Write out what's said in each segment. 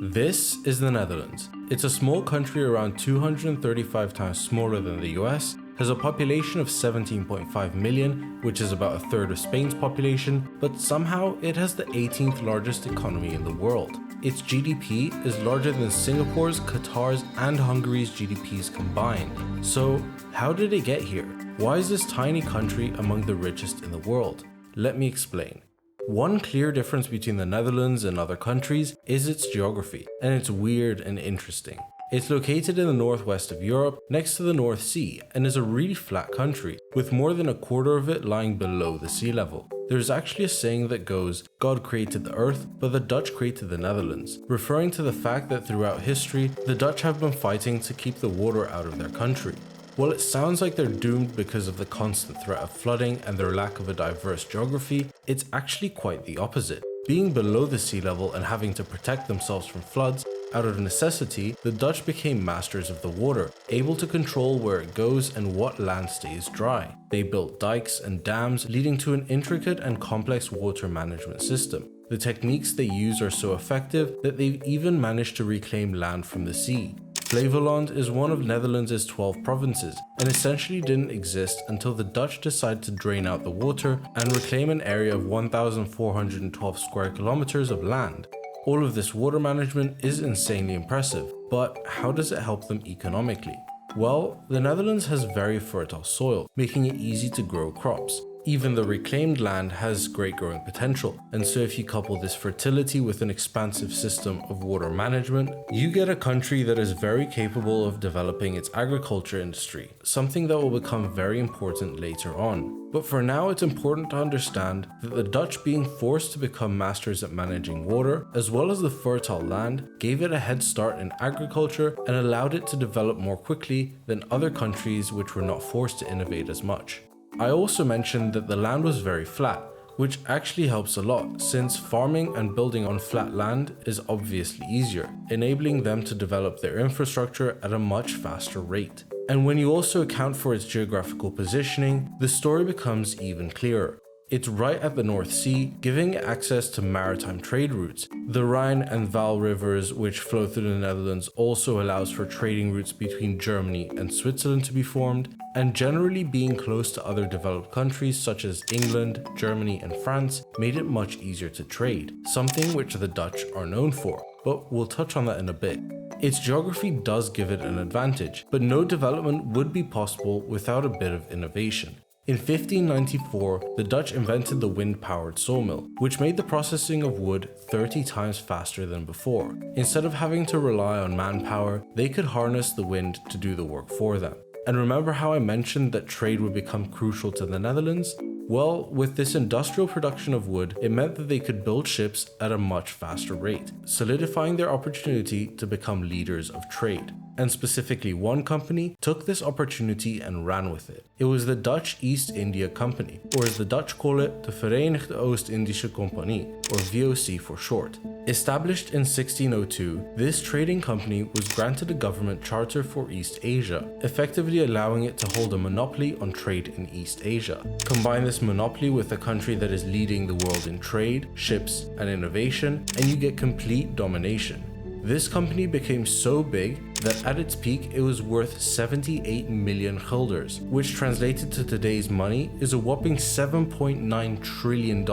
This is the Netherlands. It's a small country around 235 times smaller than the US, has a population of 17.5 million, which is about a third of Spain's population, but somehow it has the 18th largest economy in the world. Its GDP is larger than Singapore's, Qatar's, and Hungary's GDPs combined. So, how did it get here? Why is this tiny country among the richest in the world? Let me explain. One clear difference between the Netherlands and other countries is its geography, and it's weird and interesting. It's located in the northwest of Europe, next to the North Sea, and is a really flat country, with more than a quarter of it lying below the sea level. There's actually a saying that goes, God created the earth, but the Dutch created the Netherlands, referring to the fact that throughout history, the Dutch have been fighting to keep the water out of their country. While it sounds like they're doomed because of the constant threat of flooding and their lack of a diverse geography, it's actually quite the opposite. Being below the sea level and having to protect themselves from floods, out of necessity, the Dutch became masters of the water, able to control where it goes and what land stays dry. They built dikes and dams, leading to an intricate and complex water management system. The techniques they use are so effective that they've even managed to reclaim land from the sea. Flevoland is one of Netherlands' 12 provinces and essentially didn't exist until the Dutch decided to drain out the water and reclaim an area of 1,412 square kilometers of land. All of this water management is insanely impressive, but how does it help them economically? Well, the Netherlands has very fertile soil, making it easy to grow crops. Even the reclaimed land has great growing potential, and so if you couple this fertility with an expansive system of water management, you get a country that is very capable of developing its agriculture industry, something that will become very important later on. But for now, it's important to understand that the Dutch being forced to become masters at managing water, as well as the fertile land, gave it a head start in agriculture and allowed it to develop more quickly than other countries which were not forced to innovate as much. I also mentioned that the land was very flat, which actually helps a lot since farming and building on flat land is obviously easier, enabling them to develop their infrastructure at a much faster rate. And when you also account for its geographical positioning, the story becomes even clearer. It's right at the North Sea, giving it access to maritime trade routes. The Rhine and Waal rivers, which flow through the Netherlands, also allows for trading routes between Germany and Switzerland to be formed, and generally being close to other developed countries such as England, Germany, and France made it much easier to trade, something which the Dutch are known for, but we'll touch on that in a bit. Its geography does give it an advantage, but no development would be possible without a bit of innovation. In 1594, the Dutch invented the wind-powered sawmill, which made the processing of wood 30 times faster than before. Instead of having to rely on manpower, they could harness the wind to do the work for them. And remember how I mentioned that trade would become crucial to the Netherlands? Well, with this industrial production of wood, it meant that they could build ships at a much faster rate, solidifying their opportunity to become leaders of trade. And specifically one company took this opportunity and ran with it. It was the Dutch East India Company, or as the Dutch call it, the Verenigde Oost-Indische Compagnie, or VOC for short. Established in 1602, this trading company was granted a government charter for East Asia, effectively allowing it to hold a monopoly on trade in East Asia. Combine this monopoly with a country that is leading the world in trade, ships, and innovation, and you get complete domination. This company became so big that at its peak it was worth 78 million gulders, which translated to today's money is a whopping $7.9 trillion.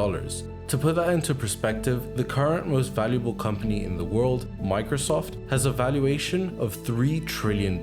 To put that into perspective, the current most valuable company in the world, Microsoft, has a valuation of $3 trillion,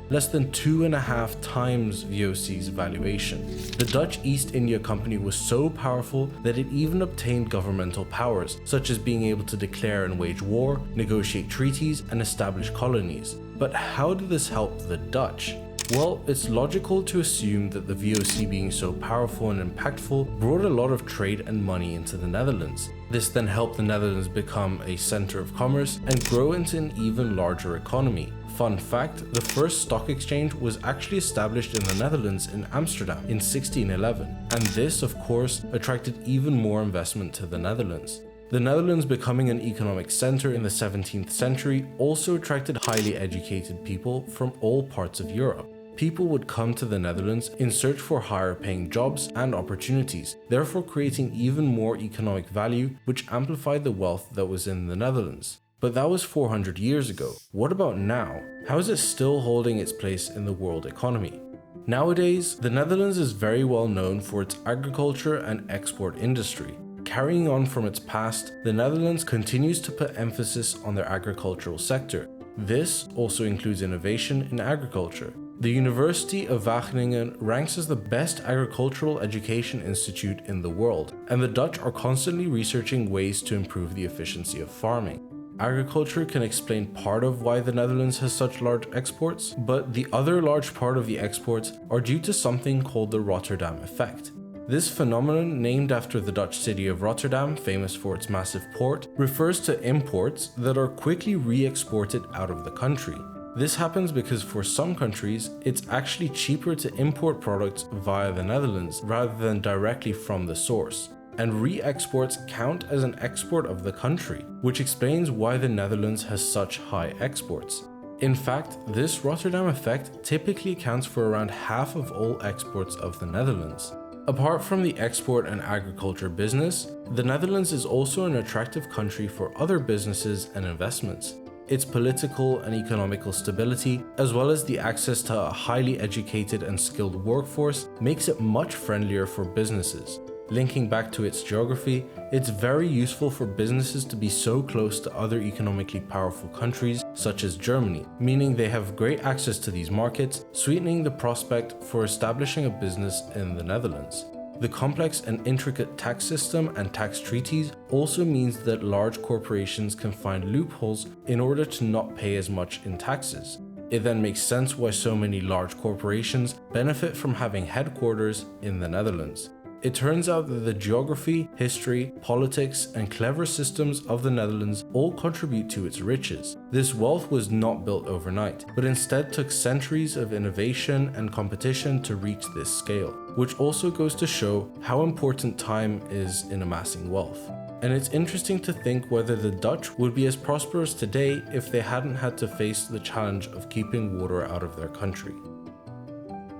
less than 2.5 times VOC's valuation. The Dutch East India Company was so powerful that it even obtained governmental powers, such as being able to declare and wage war, negotiate treaties, and establish colonies. But how did this help the Dutch? Well, it's logical to assume that the VOC being so powerful and impactful brought a lot of trade and money into the Netherlands. This then helped the Netherlands become a center of commerce and grow into an even larger economy. Fun fact, the first stock exchange was actually established in the Netherlands in Amsterdam in 1611, and this, of course, attracted even more investment to the Netherlands. The Netherlands becoming an economic center in the 17th century also attracted highly educated people from all parts of Europe. People would come to the Netherlands in search for higher paying jobs and opportunities, therefore creating even more economic value, which amplified the wealth that was in the Netherlands. But that was 400 years ago. What about now? How is it still holding its place in the world economy? Nowadays, the Netherlands is very well known for its agriculture and export industry. Carrying on from its past, the Netherlands continues to put emphasis on their agricultural sector. This also includes innovation in agriculture. The University of Wageningen ranks as the best agricultural education institute in the world, and the Dutch are constantly researching ways to improve the efficiency of farming. Agriculture can explain part of why the Netherlands has such large exports, but the other large part of the exports are due to something called the Rotterdam effect. This phenomenon, named after the Dutch city of Rotterdam, famous for its massive port, refers to imports that are quickly re-exported out of the country. This happens because for some countries, it's actually cheaper to import products via the Netherlands rather than directly from the source. And re-exports count as an export of the country, which explains why the Netherlands has such high exports. In fact, this Rotterdam effect typically accounts for around half of all exports of the Netherlands. Apart from the export and agriculture business, the Netherlands is also an attractive country for other businesses and investments. Its political and economical stability, as well as the access to a highly educated and skilled workforce, makes it much friendlier for businesses. Linking back to its geography, it's very useful for businesses to be so close to other economically powerful countries such as Germany, meaning they have great access to these markets, sweetening the prospect for establishing a business in the Netherlands. The complex and intricate tax system and tax treaties also means that large corporations can find loopholes in order to not pay as much in taxes. It then makes sense why so many large corporations benefit from having headquarters in the Netherlands. It turns out that the geography, history, politics, and clever systems of the Netherlands all contribute to its riches. This wealth was not built overnight, but instead took centuries of innovation and competition to reach this scale, which also goes to show how important time is in amassing wealth. And it's interesting to think whether the Dutch would be as prosperous today if they hadn't had to face the challenge of keeping water out of their country.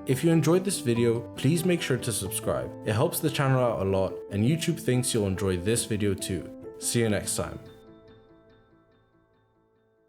If you enjoyed this video, please make sure to subscribe. It helps the channel out a lot, and YouTube thinks you'll enjoy this video too. See you next time.